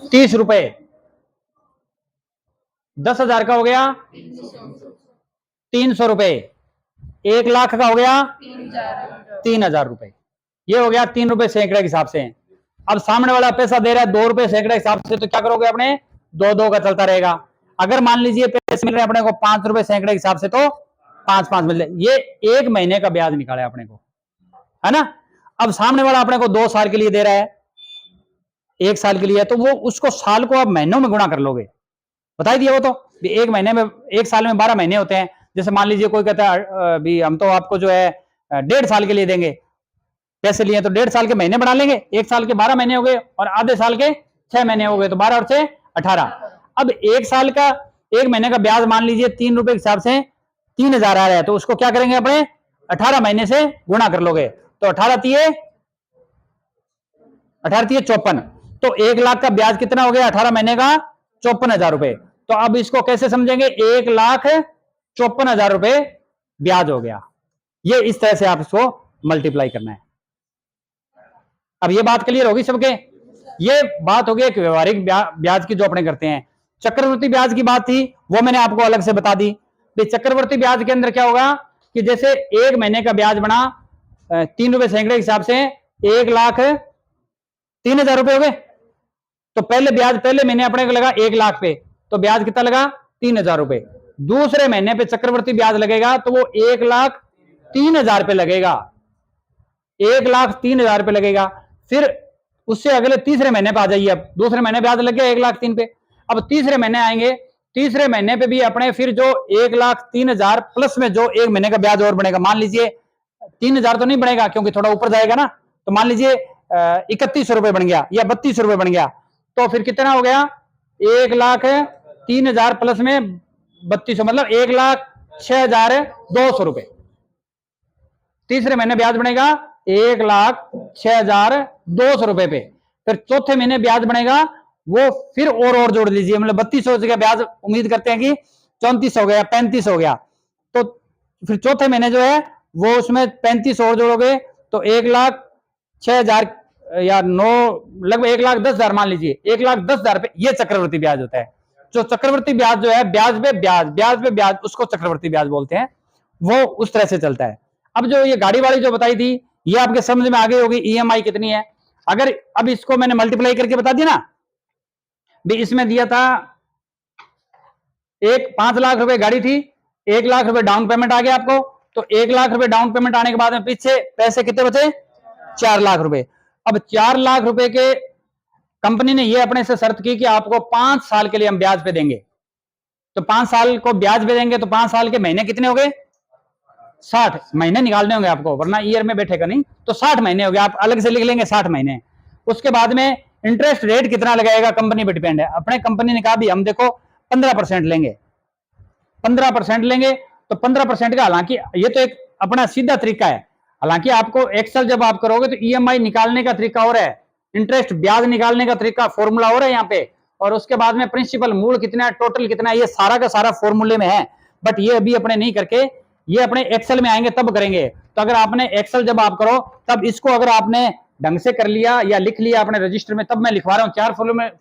30 रुपए। 10,000 का हो गया 300 रुपए। 1 लाख का हो गया 3,000 रुपए। ये हो गया 3 रुपए सैकड़े के हिसाब से। अब सामने वाला पैसा दे रहा है 2 रुपए सैकड़े के हिसाब से, तो क्या करोगे अपने 2-2 का चलता रहेगा। अगर मान लीजिए पैसे मिल रहे हैं अपने को 5 रुपए सैकड़े के हिसाब से, तो 5-5 मिल रहे। ये 1 महीने का ब्याज निकाला अपने को, है ना। अब सामने वाला अपने को 2 साल के लिए दे रहा है, 1 साल के लिए, तो वो उसको साल को आप महीनों में गुणा कर लोगे। बताई दिया वो तो 1 महीने में, 1 साल में 12 महीने होते हैं। जैसे मान लीजिए कोई कहता है भी हम तो आपको जो है 1.5 साल के लिए देंगे, पैसे लिए तो 1.5 साल के महीने बना लेंगे। 1 साल के 12 महीने हो गए और आधे साल के 6 महीने हो गए, तो 12 और 6 18। अब 1 साल का 1 महीने का ब्याज मान लीजिए 3 रुपए के हिसाब से 3,000 आ रहा है, तो उसको क्या करेंगे अपने 18 महीने से गुणा कर लोगे, तो 18 तिये 54। तो 1 लाख का ब्याज कितना हो गया 18 महीने का 54,000 रुपए। तो अब इसको कैसे समझेंगे, 1,54,000 रुपए ब्याज हो गया। ये इस तरह से आप इसको मल्टीप्लाई करना है। अब ये बात क्लियर होगी सबके। ये बात हो गई एक व्यवहारिक ब्याज की जो अपने करते हैं। चक्रवर्ती ब्याज की बात थी, वो मैंने आपको अलग से बता दी। चक्रवर्ती ब्याज के अंदर क्या होगा कि जैसे 1 महीने का ब्याज बना 3 रुपए सैकड़े के हिसाब से 1,03,000 रुपए हो गए। तो पहले ब्याज पहले महीने अपने को लगा 1 लाख पे, तो ब्याज कितना लगा 3,000 रुपए। दूसरे महीने पे चक्रवर्ती ब्याज लगेगा तो वो 1,03,000 पे लगेगा, 1,03,000 पे लगेगा। फिर उससे अगले तीसरे महीने पे आ जाइए। अब दूसरे महीने ब्याज लग गया 1,03,000 पे। अब तीसरे महीने आएंगे, तीसरे महीने पे भी अपने फिर जो 1,03,000 प्लस में जो 1 महीने का ब्याज और बढ़ेगा। मान लीजिए 3,000 तो नहीं बढ़ेगा क्योंकि थोड़ा ऊपर जाएगा ना, तो मान लीजिए 31 रुपए बन गया या 32 रुपए बन गया, तो फिर कितना हो गया 1,03,000 प्लस में 32, मतलब 1,06,200 रुपए। तीसरे महीने ब्याज बनेगा 1,06,200 रुपए पे। फिर चौथे महीने ब्याज बनेगा वो फिर और जोड़ लीजिए, मतलब 3200 का ब्याज उम्मीद करते हैं कि 34 हो गया, 35 हो गया। तो फिर चौथे महीने जो है वो उसमें 35 और जोड़ोगे तो 1,06,000 या 9 लगभग 1,10,000 मान लीजिए, 1,10,000 पे ये चक्रवर्ती ब्याज होता है। जो चक्रवर्ती ब्याज जो है ब्याज पे ब्याज, ब्याज पे ब्याज, उसको चक्रवर्ती ब्याज बोलते हैं। वो उस तरह से चलता है। अब जो ये गाड़ी वाली जो बताई थी ये आपके समझ में आ गई होगी, ईएमआई कितनी है। अगर अब इसको मैंने मल्टीप्लाई करके बता दिया ना, भी इसमें दिया था 5 लाख रुपए गाड़ी थी, 1 लाख रुपए डाउन पेमेंट आ गया आपको, तो 1 लाख रुपए डाउन पेमेंट आने के बाद में पीछे पैसे कितने बचे 4 लाख रुपए। अब 4 लाख रुपए के कंपनी ने ये अपने से शर्त की कि आपको 5 साल के लिए हम ब्याज पे देंगे। तो 5 साल को ब्याज पे देंगे तो 5 साल के महीने कितने हो गए 60 महीने निकालने होंगे आपको, वरना ईयर में बैठेगा नहीं। तो 60 महीने हो गए, आप अलग से लिख लेंगे 60 महीने। उसके बाद में इंटरेस्ट रेट कितना लगाएगा कंपनी पे डिपेंड है। अपने कंपनी ने कहा भी हम देखो 15% लेंगे, 15% लेंगे। तो 15% का, हालांकि ये तो एक अपना सीधा तरीका है, हालांकि आपको एक्सेल जब आप करोगे तो ईएमआई निकालने का तरीका और है, इंटरेस्ट ब्याज निकालने का तरीका फॉर्मूला और है यहाँ पे, और उसके बाद में प्रिंसिपल मूल कितना है, टोटल कितना है, ये सारा का सारा फॉर्मूले में है। बट ये अभी अपने नहीं करके, ये अपने एक्सेल में आएंगे तब करेंगे। तो अगर आपने एक्सेल जब आप करो तब इसको अगर आपने ढंग से कर लिया या लिख लिया अपने रजिस्टर में, तब मैं लिखवा रहा हूँ 4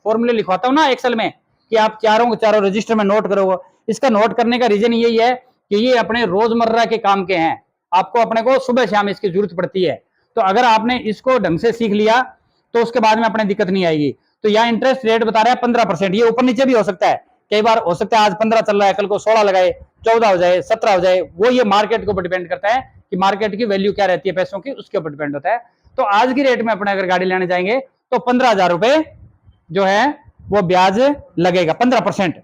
फॉर्मूले लिखवाता हूँ ना एक्सेल में, कि आप चारों रजिस्टर में नोट करोगे। इसका नोट करने का रीजन यही है कि ये अपने रोजमर्रा के काम के हैं, आपको अपने को सुबह शाम इसकी जरूरत पड़ती है। तो अगर आपने इसको ढंग से सीख लिया तो उसके बाद में अपने दिक्कत नहीं आएगी। तो यहाँ इंटरेस्ट रेट बता रहा है 15%, ये ऊपर नीचे भी हो सकता है, कई बार हो सकता है आज 15 चल रहा है, कल को 16 लगाए, 14 हो जाए, 17 हो जाए, वो ये मार्केट के ऊपर डिपेंड करता है कि मार्केट की वैल्यू क्या रहती है पैसों की, उसके ऊपर डिपेंड होता है। तो आज की रेट में अपने अगर गाड़ी लेने जाएंगे तो 15,000 रुपए जो है वो ब्याज लगेगा, 15%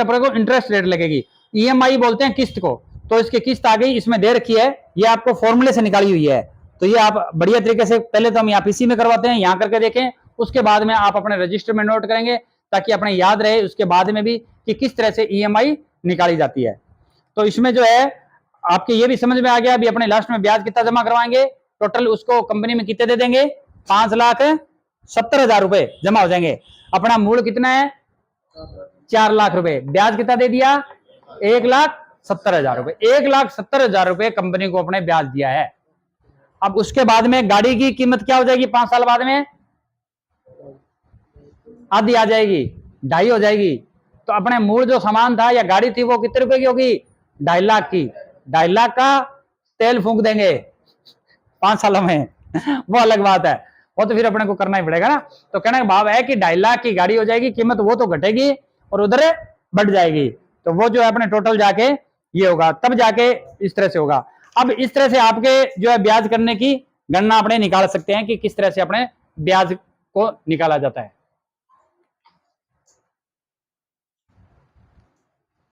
अपने को इंटरेस्ट रेट लगेगी। ईएमआई बोलते हैं किस्त को। तो इसकी किस्त आ गई, इसमें दे रखी है, ये आपको फॉर्मूले से निकाली हुई है। तो ये आप बढ़िया तरीके से, पहले तो हम यहाँ पीसी में करवाते हैं, यहाँ करके देखें, उसके बाद में आप अपने रजिस्टर में नोट करेंगे ताकि अपने याद रहे उसके बाद में भी कि किस तरह से ईएमआई निकाली जाती है। तो इसमें जो है आपके ये भी समझ में आ गया, अभी अपने लास्ट में ब्याज कितना जमा करवाएंगे, टोटल उसको कंपनी में कितने दे देंगे, 5,70,000 रुपए जमा हो जाएंगे। अपना मूल कितना है 4 लाख रुपए, ब्याज कितना दे दिया 1,70,000 रुपए, 1,70,000 रुपए कंपनी को अपने ब्याज दिया है। अब उसके बाद में गाड़ी की कीमत क्या हो जाएगी 5 साल बाद में आधी आ जाएगी, 2.5 हो जाएगी। तो अपने मूल जो सामान था या गाड़ी थी वो कितने रुपए की होगी? 2.5 लाख की। 2.5 लाख का तेल फूंक देंगे 5 सालों में वो अलग बात है, वो तो फिर अपने को करना ही पड़ेगा ना। तो कहने का भाव है कि 2.5 लाख की गाड़ी हो जाएगी, कीमत वो तो घटेगी और उधर बढ़ जाएगी। तो वो जो है अपने टोटल जाके ये होगा, तब जाके इस तरह से होगा। अब इस तरह से आपके जो है ब्याज करने की गणना अपने निकाल सकते हैं कि किस तरह से अपने ब्याज को निकाला जाता है।